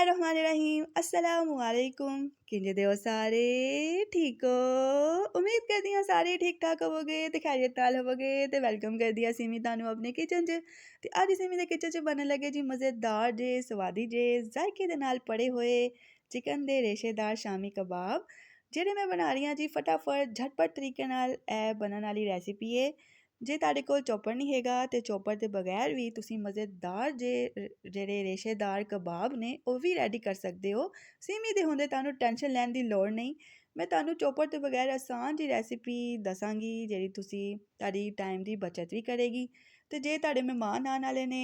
बिस्मिल्लाहिर्रहमानिर्रहीम अस्सलामुअलैकुम। किंजे दे हो सारे ठीक हो? उम्मीद करदी हां सारे ठीक ठाक होवोगे ते खैरियत नाल होवोगे ते वेलकम करदी हां सिमी तानू अपने किचन च। ते अज सिमी दे किचन च बनन लगे जी मज़ेदार जे स्वादी जे जायके दे नाल पड़े होए चिकन दे रेशेदार शामी कबाब जेह्ड़े मैं बना रही हां जी फटाफट झटपट तरीके नाल बनन वाली रेसिपी है। जे तुहाडे कोल चॉपर नहीं हैगा ते चॉपर दे बगैर भी तुसी मज़ेदार जेह्ड़े रेशेदार कबाब ने ओह भी रेडी कर सकदे हो। सिमी दे होंदे तुहानू टेंशन लैण दी लोड़ नहीं। मैं तुहानू चॉपर दे बगैर आसान जी रेसिपी दसांगी जेह्ड़ी तुहाडी टाइम दी बचत भी करेगी। ते जे तुहाडे मेहमान आने आह्ले ने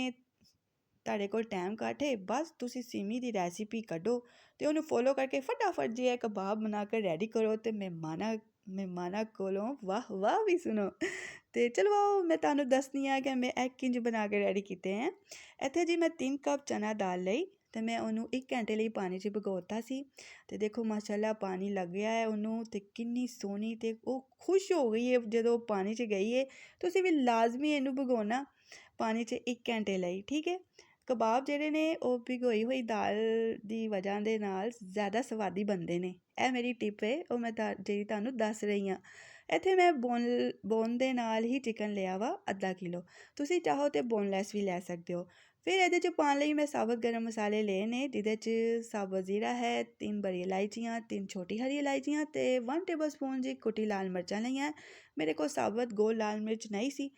तुहाडे कोल टाइम घट्ट है बस तुसी सिमी दी रेसिपी कड्ढो ते उन्हें फॉलो करके फटाफट जे कबाब बनाकर रेडी करो ते मेहमाना कोलों वाह वाह भी सुनो। ते चलो मैं तुहानू दसनी हां कि मैं किंज बना के रेडी कीते हैं। इत्थे जी मैं 3 कप चना दाल लई ते मैं ਉਹਨੂੰ 1 ਘੰਟੇ ਲਈ ਪਾਣੀ 'ਚ ਭਿਗੋਤਾ ਸੀ ਤੇ ਦੇਖੋ ਮਾਸ਼ਾਅੱਲਾ ਪਾਣੀ ਲੱਗਿਆ ਹੈ ਉਹਨੂੰ ਤੇ ਕਿੰਨੀ ਸੋਹਣੀ ਤੇ ਉਹ ਖੁਸ਼ ਹੋ ਗਈ ਹੈ ਜਦੋਂ ਪਾਣੀ 'ਚ ਗਈ ਹੈ। ਤੁਸੀਂ ਵੀ ਲਾਜ਼ਮੀ ਇਹਨੂੰ ਭਿਗੋਣਾ ਪਾਣੀ 'ਚ 1 ਘੰਟੇ ਲਈ, ਠੀਕ ਹੈ। ਕਬਾਬ ਜਿਹੜੇ ਨੇ ਉਹ ਭਿਗੋਈ ਹੋਈ ਦਾਲ ਦੀ ਵਜ੍ਹਾ ਦੇ ਨਾਲ ਜ਼ਿਆਦਾ ਸਵਾਦੀ ਬਣਦੇ ਨੇ। ਇਹ ਮੇਰੀ ਟਿਪ ਹੈ ਉਹ ਮੈਂ ਜਿਹੜੀ ਤੁਹਾਨੂੰ ਦੱਸ ਰਹੀ ਹਾਂ। ਇੱਥੇ ਮੈਂ ਬੋਨ ਦੇ ਨਾਲ ਹੀ ਚਿਕਨ ਲਿਆ ਵਾ ਅੱਧਾ ਕਿਲੋ। ਤੁਸੀਂ ਚਾਹੋ ਤਾਂ ਬੋਨਲੈਸ ਵੀ ਲੈ ਸਕਦੇ ਹੋ। ਫਿਰ ਇਹਦੇ 'ਚ ਪਾਉਣ ਲਈ ਮੈਂ ਸਾਬਤ ਗਰਮ ਮਸਾਲੇ ਲਏ ਨੇ ਜਿਹਦੇ 'ਚ ਸਾਬਤ ਜ਼ੀਰਾ ਹੈ, 3 ਬੜੀ ਇਲਾਇਚੀਆਂ, 3 ਛੋਟੀ ਹਰੀ ਇਲਾਇਚੀਆਂ ਤੇ 1 ਟੇਬਲਸਪੂਨ ਜੀ ਕੁੱਟੀ ਲਾਲ ਮਿਰਚਾਂ ਲਈਆਂ। ਮੇਰੇ ਕੋਲ ਸਾਬਤ ਗੋਲ ਲਾਲ ਮਿਰਚ ਨਹੀਂ ਸੀ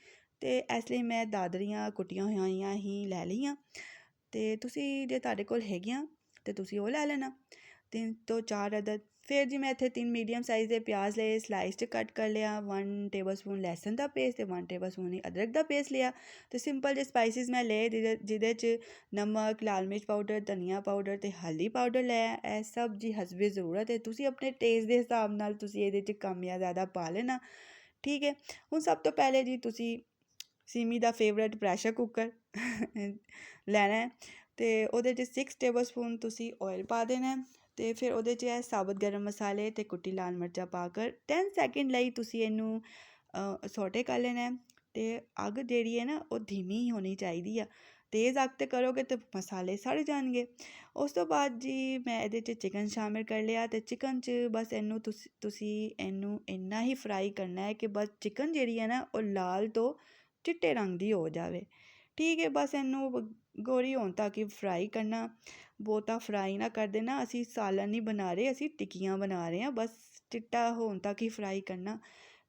ਤੇ ਇਸ ਲਈ ਮੈਂ ਦਾਦਰੀਆਂ ਕੁੱਟੀਆਂ ਹੋਈਆਂ ਹੀ ਲੈ ਲਈਆਂ। ਤੇ ਤੁਸੀਂ ਜੇ ਤੁਹਾਡੇ ਕੋਲ ਹੈਗੀਆਂ ਤੇ ਤੁਸੀਂ ਉਹ ਲੈ ਲੈਣਾ 3 ਤੋਂ 4 ਅਦਦ। ਫਿਰ ਜੀ ਮੈਂ ਇੱਥੇ 3 ਮੀਡੀਅਮ ਸਾਈਜ਼ ਦੇ ਪਿਆਜ਼ ਲਏ, ਸਲਾਈਸ 'ਚ ਕੱਟ ਕਰ ਲਿਆ। 1 ਟੇਬਲਸਪੂਨ ਲਸਣ ਦਾ ਪੇਸਟ ਤੇ 1 ਟੇਬਲਸਪੂਨ ਹੀ ਅਦਰਕ ਦਾ ਪੇਸਟ ਲਿਆ। ਤੇ ਸਿੰਪਲ ਜਿਹੇ ਸਪਾਈਸਿਸ ਮੈਂ ਲਏ ਜਿਹਦੇ 'ਚ ਨਮਕ, ਲਾਲ ਮਿਰਚ ਪਾਊਡਰ, ਧਨੀਆ ਪਾਊਡਰ ਤੇ ਹਲਦੀ ਪਾਊਡਰ ਲਿਆ। ਇਹ ਸਭ ਜੀ ਹਸਬੇ ਜ਼ਰੂਰਤ ਹੈ। ਤੁਸੀਂ ਆਪਣੇ ਟੇਸਟ ਦੇ ਹਿਸਾਬ ਨਾਲ ਤੁਸੀਂ ਇਹਦੇ 'ਚ ਕਮ ਜਾਂ ਜ਼ਿਆਦਾ ਪਾ ਲੈਣਾ, ਠੀਕ ਹੈ। ਹੁਣ ਸਭ ਤੋਂ ਪਹਿਲੇ ਜੀ ਤੁਸੀਂ ਸਿਮੀ ਦਾ ਫੇਵਰਟ ਪ੍ਰੈਸ਼ਰ ਕੁੱਕਰ ਲੈਣਾ ਹੈ ਤੇ ਉਹਦੇ 'ਚ 6 ਟੇਬਲਸਪੂਨ ਤੁਸੀਂ ਆਇਲ ਪਾ ਦੇਣਾ ਤੇ ਫਿਰ ਉਹਦੇ 'ਚ ਇਹ ਸਾਬਤ ਗਰਮ ਮਸਾਲੇ ਤੇ ਕੁੱਟੀ ਲਾਲ ਮਿਰਚਾਂ ਪਾ ਕਰ 10 ਸੈਕਿੰਡ ਲਈ ਤੁਸੀਂ ਇਹਨੂੰ ਸੌਟੇ ਕਰ ਲੈਣਾ ਤੇ ਅੱਗ ਜਿਹੜੀ ਹੈ ਨਾ ਉਹ ਧੀਮੀ ਹੋਣੀ ਚਾਹੀਦੀ ਆ। ਤੇਜ਼ ਅੱਗ 'ਤੇ ਕਰੋਗੇ ਤਾਂ ਮਸਾਲੇ ਸੜ ਜਾਣਗੇ। ਉਸ ਤੋਂ ਬਾਅਦ ਜੀ ਮੈਂ ਇਹਦੇ 'ਚ ਚਿਕਨ ਸ਼ਾਮਿਲ ਕਰ ਲਿਆ ਤੇ ਚਿਕਨ 'ਚ ਬਸ ਇਹਨੂੰ ਤੁਸੀਂ ਇਹਨੂੰ ਇੰਨਾ ਹੀ ਫਰਾਈ ਕਰਨਾ ਹੈ ਕਿ ਬਸ ਚਿਕਨ ਜਿਹੜੀ ਹੈ ਨਾ ਉਹ ਲਾਲ ਤੋਂ ਚਿੱਟੇ ਰੰਗ ਦੀ ਹੋ ਜਾਵੇ, ਠੀਕ ਹੈ। ਬਸ ਇਹਨੂੰ ਗੋਰੀ ਹੋਣ ਤੱਕ ਹੀ ਫਰਾਈ ਕਰਨਾ, ਬਹੁਤਾ ਫਰਾਈ ਨਾ ਕਰ ਦੇਣਾ। ਅਸੀਂ ਸਾਲਨ ਨਹੀਂ ਬਣਾ ਰਹੇ, ਅਸੀਂ ਟਿੱਕੀਆਂ ਬਣਾ ਰਹੇ ਹਾਂ। ਬਸ ਚਿੱਟਾ ਹੋਣ ਤੱਕ ਹੀ ਫਰਾਈ ਕਰਨਾ।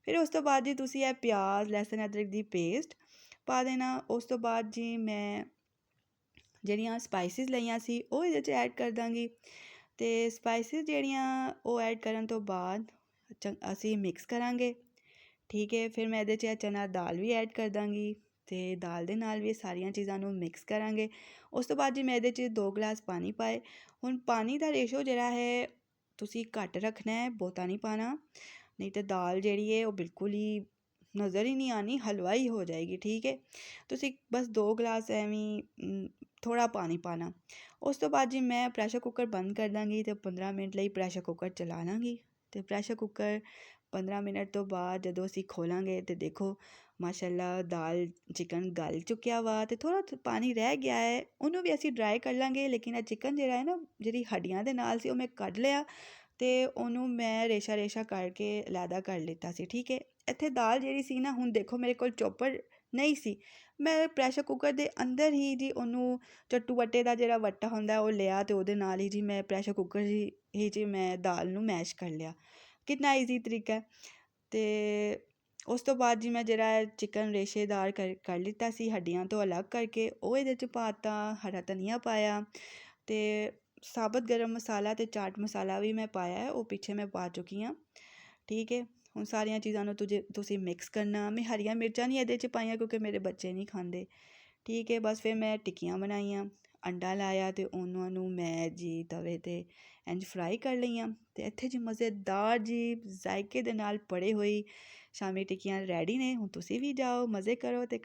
ਫਿਰ ਉਸ ਤੋਂ ਬਾਅਦ ਜੀ ਤੁਸੀਂ ਇਹ ਪਿਆਜ਼, ਲਸਣ, ਅਦਰਕ ਦੀ ਪੇਸਟ ਪਾ ਦੇਣਾ। ਉਸ ਤੋਂ ਬਾਅਦ ਜੀ ਮੈਂ ਜਿਹੜੀਆਂ ਸਪਾਈਸਿਸ ਲਈਆਂ ਸੀ ਉਹ ਇਹਦੇ 'ਚ ਐਡ ਕਰ ਦਾਂਗੀ ਤੇ ਸਪਾਈਸਿਸ ਜਿਹੜੀਆਂ ਉਹ ਐਡ ਕਰਨ ਤੋਂ ਬਾਅਦ ਅਸੀਂ ਮਿਕਸ ਕਰਾਂਗੇ, ਠੀਕ ਹੈ। ਫਿਰ ਮੈਂ ਇਹਦੇ 'ਚ ਚਨਾ ਦਾਲ ਵੀ ਐਡ ਕਰ ਦਾਂਗੀ ਤੇ ਦਾਲ ਦੇ ਨਾਲ ਵੀ ਸਾਰੀਆਂ ਚੀਜ਼ਾਂ ਨੂੰ ਮਿਕਸ ਕਰਾਂਗੇ। ਉਸ ਤੋਂ ਬਾਅਦ ਜੀ ਮੈਂ ਇਹਦੇ 'ਚ 2 ਗਲਾਸ ਪਾਣੀ ਪਾਏ। ਹੁਣ ਪਾਣੀ ਦਾ ਰੇਸ਼ੋ ਜਿਹੜਾ ਹੈ ਤੁਸੀਂ ਘੱਟ ਰੱਖਣਾ ਹੈ, ਬਹੁਤਾ ਨਹੀਂ ਪਾਣਾ, ਨਹੀਂ ਤਾਂ ਦਾਲ ਜਿਹੜੀ ਹੈ ਉਹ ਬਿਲਕੁਲ ਹੀ ਨਜ਼ਰ ਹੀ ਨਹੀਂ ਆਣੀ, ਹਲਵਾ ਹੋ ਜਾਏਗੀ, ਠੀਕ ਹੈ। ਤੁਸੀਂ ਬਸ 2 ਗਲਾਸ ਐਵੇਂ ਥੋੜ੍ਹਾ ਪਾਣੀ ਪਾਣਾ। ਉਸ ਤੋਂ ਬਾਅਦ ਜੀ ਮੈਂ ਪ੍ਰੈਸ਼ਰ ਕੁੱਕਰ ਬੰਦ ਕਰ ਦਾਂਗੀ ਤੇ 15 ਮਿੰਟ ਲਈ ਪ੍ਰੈਸ਼ਰ ਕੁੱਕਰ ਚਲਾ ਲਾਂਗੀ। ਤੇ ਪ੍ਰੈਸ਼ਰ ਕੁੱਕਰ 15 ਮਿੰਟ ਤੋਂ ਬਾਅਦ ਜਦੋਂ ਅਸੀਂ ਖੋਲਾਂਗੇ ਤੇ ਦੇਖੋ ਮਾਸ਼ਾਅੱਲਾ ਦਾਲ ਚਿਕਨ ਗਲ ਚੁੱਕਿਆ ਵਾ ਤੇ ਥੋੜ੍ਹਾ ਪਾਣੀ ਰਹਿ ਗਿਆ ਹੈ, ਉਹਨੂੰ ਵੀ ਅਸੀਂ ਡਰਾਈ ਕਰ ਲਾਂਗੇ। ਲੇਕਿਨ ਇਹ ਚਿਕਨ ਜਿਹੜਾ ਹੈ ਨਾ ਜਿਹੜੀ ਹੱਡੀਆਂ ਦੇ ਨਾਲ ਸੀ ਉਹ ਮੈਂ ਕੱਢ ਲਿਆ ਤੇ ਉਹਨੂੰ ਮੈਂ ਰੇਸ਼ਾ ਕਰਕੇ ਅਲੱਗ ਕਰ ਲਿੱਤਾ ਸੀ, ਠੀਕ ਹੈ। ਇੱਥੇ ਦਾਲ ਜਿਹੜੀ ਸੀ ਨਾ, ਹੁਣ ਦੇਖੋ ਮੇਰੇ ਕੋਲ ਚੋਪਰ ਨਹੀਂ ਸੀ, ਮੈਂ ਪ੍ਰੈਸ਼ਰ ਕੁੱਕਰ ਦੇ ਅੰਦਰ ਹੀ ਜੀ ਉਹਨੂੰ ਚੱਟੂ ਵੱਟੇ ਦਾ ਜਿਹੜਾ ਵੱਟਾ ਹੁੰਦਾ ਉਹ ਲਿਆ ਤੇ ਉਹਦੇ ਨਾਲ ਹੀ ਜੀ ਮੈਂ ਪ੍ਰੈਸ਼ਰ ਕੁੱਕਰ ਹੀ ਜੀ ਮੈਂ ਦਾਲ ਨੂੰ ਮੈਸ਼ ਕਰ ਲਿਆ। ਕਿੰਨਾ ਈਜ਼ੀ ਤਰੀਕਾ ਹੈ। ਤੇ ਉਸ ਤੋਂ ਬਾਅਦ ਜੀ ਮੈਂ ਜਿਹੜਾ ਚਿਕਨ ਰੇਸ਼ੇਦਾਰ ਕਰ ਲਿੱਤਾ ਸੀ ਹੱਡੀਆਂ ਤੋਂ ਅਲੱਗ ਕਰਕੇ ਉਹ ਇਹਦੇ 'ਚ ਪਾਤਾ, ਹਰਾ ਧਨੀਆ ਪਾਇਆ ਤੇ ਸਾਬਤ ਗਰਮ ਮਸਾਲਾ ਤੇ ਚਾਟ ਮਸਾਲਾ ਵੀ ਮੈਂ ਪਾਇਆ ਹੈ, ਉਹ ਪਿੱਛੇ ਮੈਂ ਪਾ ਚੁੱਕੀ ਹਾਂ, ਠੀਕ ਹੈ। ਹੁਣ ਸਾਰੀਆਂ ਚੀਜ਼ਾਂ ਨੂੰ ਤੁਸੀਂ ਮਿਕਸ ਕਰਨਾ। ਮੈਂ ਹਰੀਆਂ ਮਿਰਚਾਂ ਨਹੀਂ ਇਹਦੇ 'ਚ ਪਾਈਆਂ ਕਿਉਂਕਿ ਮੇਰੇ ਬੱਚੇ ਨਹੀਂ ਖਾਂਦੇ, ਠੀਕ ਹੈ। ਬਸ ਫਿਰ ਮੈਂ ਟਿੱਕੀਆਂ ਬਣਾਈਆਂ, ਅੰਡਾ ਲਾਇਆ ਤੇ ਉਹਨਾਂ ਨੂੰ ਮੈਂ ਜੀ ਤਵੇ 'ਤੇ ਇੰਝ ਫਰਾਈ ਕਰ ਲਈਆਂ। ਤੇ ਇੱਥੇ ਜੀ ਮਜ਼ੇਦਾਰ ਜੀ ਜ਼ਾਇਕੇ ਦੇ ਨਾਲ ਪੜੇ ਹੋਈ ਸ਼ਾਮੀ ਟਿੱਕੀਆਂ ਰੈਡੀ ਨੇ। ਹੁਣ ਤੁਸੀਂ ਵੀ ਜਾਓ, ਮਜ਼ੇ ਕਰੋ ਤੇ